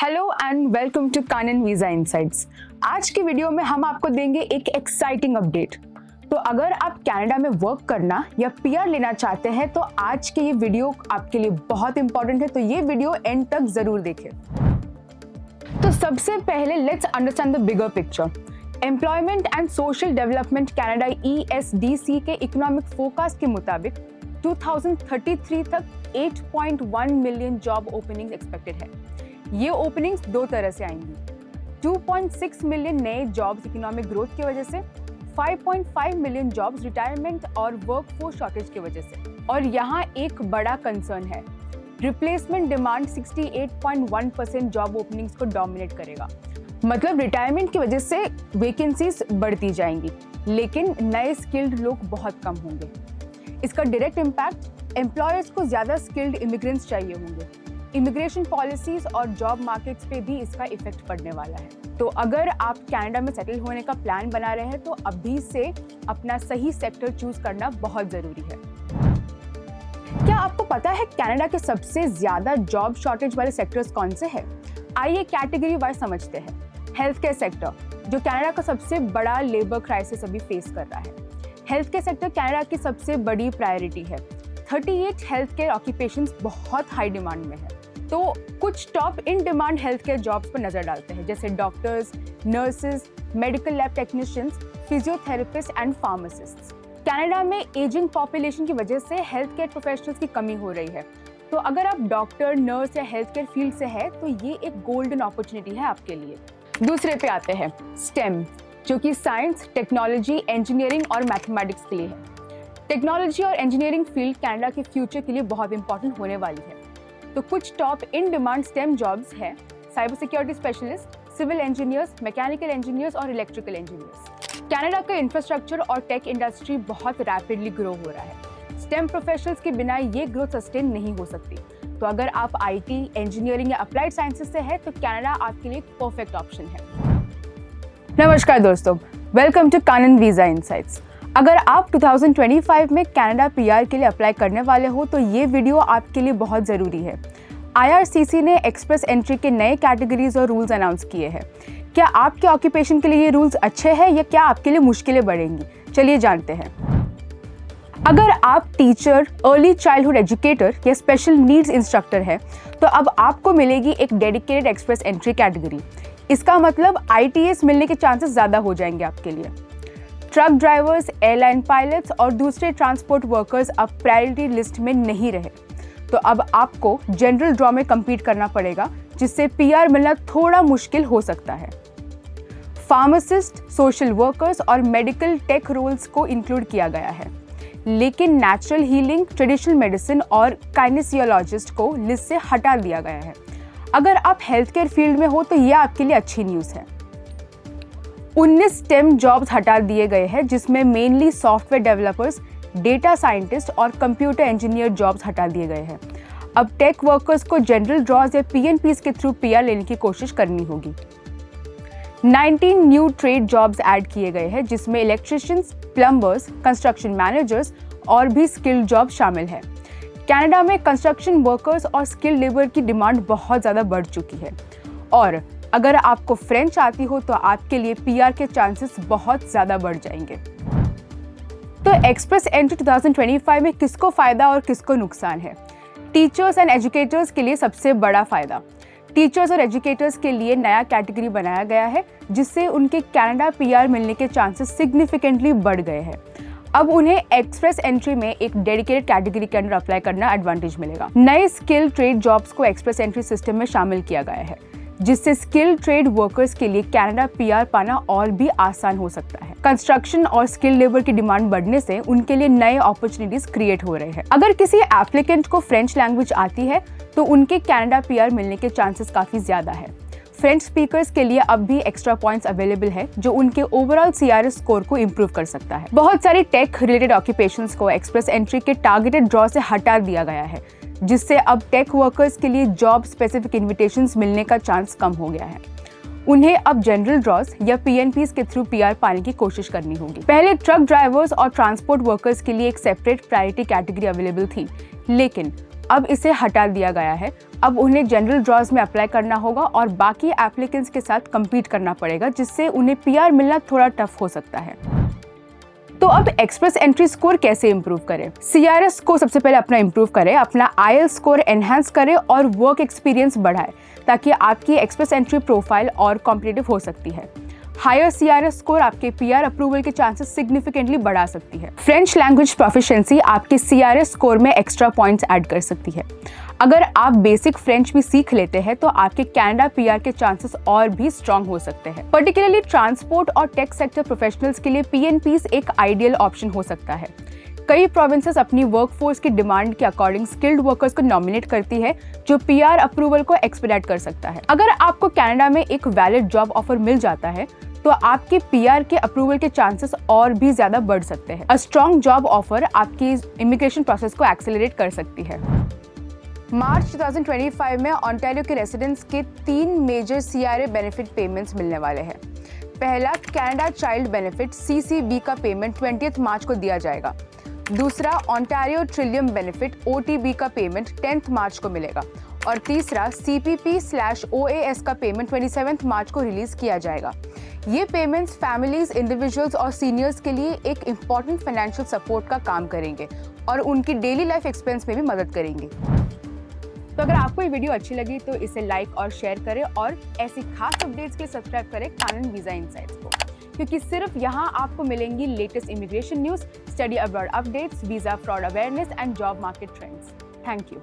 Hello and welcome to Kanan visa insights. आज की video में हम आपको देंगे एक एक्साइटिंग अपडेट। तो अगर आप कनाडा में वर्क करना या पीआर लेना चाहते हैं तो आज की ये वीडियो आपके लिए बहुत इंपॉर्टेंट है, तो ये वीडियो एंड तक जरूर देखें। तो सबसे पहले let's understand the bigger picture. Employment and social development Canada ESDC के इकोनॉमिक फोरकास्ट के मुताबिक 2033 तक 8.1 मिलियन जॉब ओपनिंग्स एक्सपेक्टेड है। ये ओपनिंग्स दो तरह से आएंगी, 2.6 मिलियन नए जॉब्स इकोनॉमिक ग्रोथ की वजह से, 5.5 मिलियन जॉब्स रिटायरमेंट और वर्कफोर्स शॉर्टेज की वजह से। और यहाँ एक बड़ा कंसर्न है, रिप्लेसमेंट डिमांड 68.1% जॉब ओपनिंग्स को डोमिनेट करेगा। मतलब रिटायरमेंट की वजह से वैकेंसीज बढ़ती जाएंगी, लेकिन नए स्किल्ड लोग बहुत कम होंगे। इसका डायरेक्ट इम्पैक्ट एम्प्लॉयर्स को ज़्यादा स्किल्ड इमिग्रेंट्स चाहिए होंगे। इमिग्रेशन पॉलिसीज और जॉब मार्केट्स पे भी इसका इफेक्ट पड़ने वाला है। तो अगर आप कनाडा में सेटल होने का प्लान बना रहे हैं तो अभी से अपना सही सेक्टर चूज करना बहुत ज़रूरी है। क्या आपको पता है कनाडा के सबसे ज़्यादा जॉब शॉर्टेज वाले सेक्टर्स कौन से हैं? आइए कैटेगरी वाइज समझते हैं। हेल्थ केयर सेक्टर, जो कनाडा का सबसे बड़ा लेबर क्राइसिस अभी फेस कर रहा है। हेल्थ केयर सेक्टर कनाडा की सबसे बड़ी प्रायोरिटी है। 38 हेल्थ केयर ऑक्यूपेशंस बहुत हाई डिमांड में है। तो कुछ top in demand health care jobs पर नजर डालते हैं, जैसे doctors, nurses, medical lab technicians, physiotherapist and pharmacists. Canada में एजिंग पॉपुलेशन की वजह से हेल्थ केयर प्रोफेशनल्स की कमी हो रही है। तो अगर आप डॉक्टर, नर्स या हेल्थ केयर फील्ड से है तो ये एक गोल्डन अपॉर्चुनिटी है आपके लिए। दूसरे पे आते हैं स्टेम, जो कि साइंस, टेक्नोलॉजी, इंजीनियरिंग और मैथमेटिक्स के लिए है। टेक्नोलॉजी और इंजीनियरिंग फील्ड कनाडा के फ्यूचर के लिए बहुत इंपॉर्टेंट होने वाली है। तो कुछ top in demand STEM jobs हैं, cyber security specialist, civil engineers, mechanical engineers और इलेक्ट्रिकल इंजीनियर्स। कनाडा का इंफ्रास्ट्रक्चर और टेक इंडस्ट्री बहुत रैपिडली ग्रो हो रहा है। स्टेम प्रोफेशनल्स के बिना ये ग्रोथ सस्टेन नहीं हो सकती। तो अगर आप IT, इंजीनियरिंग या अप्लाइड साइंसेज से है तो कनाडा आपके लिए एक परफेक्ट ऑप्शन है। नमस्कार दोस्तों, welcome to Kanan visa insights. अगर आप 2025 में कनाडा PR के लिए अप्लाई करने वाले हो तो ये वीडियो आपके लिए बहुत ज़रूरी है। IRCC ने एक्सप्रेस एंट्री के नए कैटेगरीज और रूल्स अनाउंस किए हैं। क्या आपके ऑक्यूपेशन के लिए ये रूल्स अच्छे हैं या क्या आपके लिए मुश्किलें बढ़ेंगी? चलिए जानते हैं। अगर आप टीचर, अर्ली चाइल्डहुड एजुकेटर या स्पेशल नीड्स इंस्ट्रक्टर है तो अब आपको मिलेगी एक डेडिकेटेड एक्सप्रेस एंट्री कैटेगरी। इसका मतलब ITS मिलने के चांसेस ज़्यादा हो जाएंगे आपके लिए। ट्रक ड्राइवर्स, एयरलाइन पायलट्स और दूसरे ट्रांसपोर्ट वर्कर्स अब प्रायोरिटी लिस्ट में नहीं रहे। तो अब आपको जनरल ड्रॉ में कम्पीट करना पड़ेगा, जिससे PR मिलना थोड़ा मुश्किल हो सकता है। फार्मासिस्ट, सोशल वर्कर्स और मेडिकल टेक रोल्स को इंक्लूड किया गया है, लेकिन नेचुरल हीलिंग, ट्रेडिशनल मेडिसिन और काइनेसियोलॉजिस्ट को लिस्ट से हटा दिया गया है। अगर आप हेल्थ केयर फील्ड में हो तो यह आपके लिए अच्छी न्यूज़ है। 19 स्टेम जॉब्स हटा दिए गए हैं, जिसमें mainly software developers, data scientist और कंप्यूटर इंजीनियर जॉब्स हटा दिए गए हैं। अब टेक वर्कर्स को जनरल ड्रॉज या PNPs के थ्रू PR लेने की कोशिश करनी होगी। 19 न्यू ट्रेड जॉब्स ऐड किए गए हैं, जिसमें इलेक्ट्रिशियंस, प्लम्बर्स, कंस्ट्रक्शन मैनेजर्स और भी स्किल्ड जॉब शामिल है। कनाडा में कंस्ट्रक्शन वर्कर्स और स्किल्ड लेबर की डिमांड बहुत ज़्यादा बढ़ चुकी है, और अगर आपको फ्रेंच आती हो तो आपके लिए PR के चांसेस बहुत ज़्यादा बढ़ जाएंगे। तो एक्सप्रेस एंट्री 2025 में किसको फ़ायदा और किसको नुकसान है? टीचर्स एंड एजुकेटर्स के लिए सबसे बड़ा फ़ायदा। टीचर्स और एजुकेटर्स के लिए नया कैटेगरी बनाया गया है, जिससे उनके कनाडा PR मिलने के चांसेस सिग्निफिकेंटली बढ़ गए हैं। अब उन्हें एक्सप्रेस एंट्री में एक डेडिकेटेड कैटेगरी के अंदर अप्लाई करना एडवांटेज मिलेगा। नए स्किल ट्रेड जॉब्स को एक्सप्रेस एंट्री सिस्टम में शामिल किया गया है, जिससे स्किल ट्रेड वर्कर्स के लिए कनाडा PR पाना और भी आसान हो सकता है। कंस्ट्रक्शन और स्किल लेबर की डिमांड बढ़ने से उनके लिए नए अपॉर्चुनिटीज क्रिएट हो रहे हैं। अगर किसी एप्लीकेंट को फ्रेंच लैंग्वेज आती है तो उनके कनाडा PR मिलने के चांसेस काफी ज्यादा है। फ्रेंच स्पीकर्स के लिए अब भी एक्स्ट्रा पॉइंट्स अवेलेबल है, जो उनके ओवरऑल CRS स्कोर को इंप्रूव कर सकता है। बहुत सारे टेक रिलेटेड ऑक्यूपेशंस को एक्सप्रेस एंट्री के टारगेटेड ड्रॉ से हटा दिया गया है, जिससे अब टेक वर्कर्स के लिए जॉब स्पेसिफिक इन्विटेशंस मिलने का चांस कम हो गया है। उन्हें अब जनरल ड्रॉज या PNPs के थ्रू PR पाने की कोशिश करनी होगी। पहले ट्रक ड्राइवर्स और ट्रांसपोर्ट वर्कर्स के लिए एक सेपरेट प्रायोरिटी कैटेगरी अवेलेबल थी, लेकिन अब इसे हटा दिया गया है। अब उन्हें जनरल ड्रॉज में अप्लाई करना होगा और बाकी एप्लीकेंट्स के साथ कम्पीट करना पड़ेगा, जिससे उन्हें PR मिलना थोड़ा टफ हो सकता है। तो अब एक्सप्रेस एंट्री स्कोर कैसे इंप्रूव करें? CRS को सबसे पहले अपना इंप्रूव करें, अपना IELTS स्कोर एनहांस करें और वर्क एक्सपीरियंस बढ़ाएं, ताकि आपकी एक्सप्रेस एंट्री प्रोफाइल और कॉम्पिटिटिव हो सकती है। हायर CRS स्कोर आपके PR अप्रूवल के चांसेस सिग्निफिकेंटली बढ़ा सकती है। फ्रेंच लैंग्वेज प्रोफिशिएंसी आपके CRS स्कोर में एक्स्ट्रा पॉइंट्स ऐड कर सकती है। अगर आप बेसिक फ्रेंच भी सीख लेते हैं तो आपके कनाडा PR के चांसेस और भी स्ट्रांग हो सकते हैं। पर्टिकुलरली ट्रांसपोर्ट और टेक सेक्टर प्रोफेशनल्स के लिए PNPs एक आइडियल ऑप्शन हो सकता है। कई प्रोविंसेस अपनी वर्कफोर्स की डिमांड के अकॉर्डिंग स्किल्ड वर्कर्स को नॉमिनेट करती है, जो PR अप्रूवल को एक्सपेडाइट कर सकता है। अगर आपको कनाडा में एक वैलिड जॉब ऑफर मिल जाता है तो आपके PR के अप्रूवल के चांसेस और भी ज्यादा बढ़ सकते हैं। अ स्ट्रॉन्ग जॉब ऑफर आपकी इमिग्रेशन प्रोसेस को एक्सेलरेट कर सकती है। मार्च 2025 में ओंटारियो के रेसिडेंट्स के 3 मेजर CRA बेनिफिट पेमेंट्स मिलने वाले हैं। पहला, कनाडा चाइल्ड बेनिफिट CCB का पेमेंट 20 मार्च को दिया जाएगा। दूसरा, ओंटारियो ट्रिलियम बेनिफिट OTB का पेमेंट 10 मार्च को मिलेगा। और तीसरा, CPP/OAS का पेमेंट 27 मार्च को रिलीज किया जाएगा। ये पेमेंट्स फैमिलीज, इंडिविजुअल्स और सीनियर्स के लिए एक इम्पॉर्टेंट फाइनेंशियल सपोर्ट का काम करेंगे और उनकी डेली लाइफ एक्सपेंस में भी मदद करेंगे। तो अगर आपको ये वीडियो अच्छी लगी तो इसे लाइक और शेयर करें और ऐसी खास अपडेट्स के लिए सब्सक्राइब करें कानन वीजा इनसाइट्स को, क्योंकि सिर्फ यहाँ आपको मिलेंगी latest immigration news, study abroad updates, visa fraud awareness and job market trends. Thank you.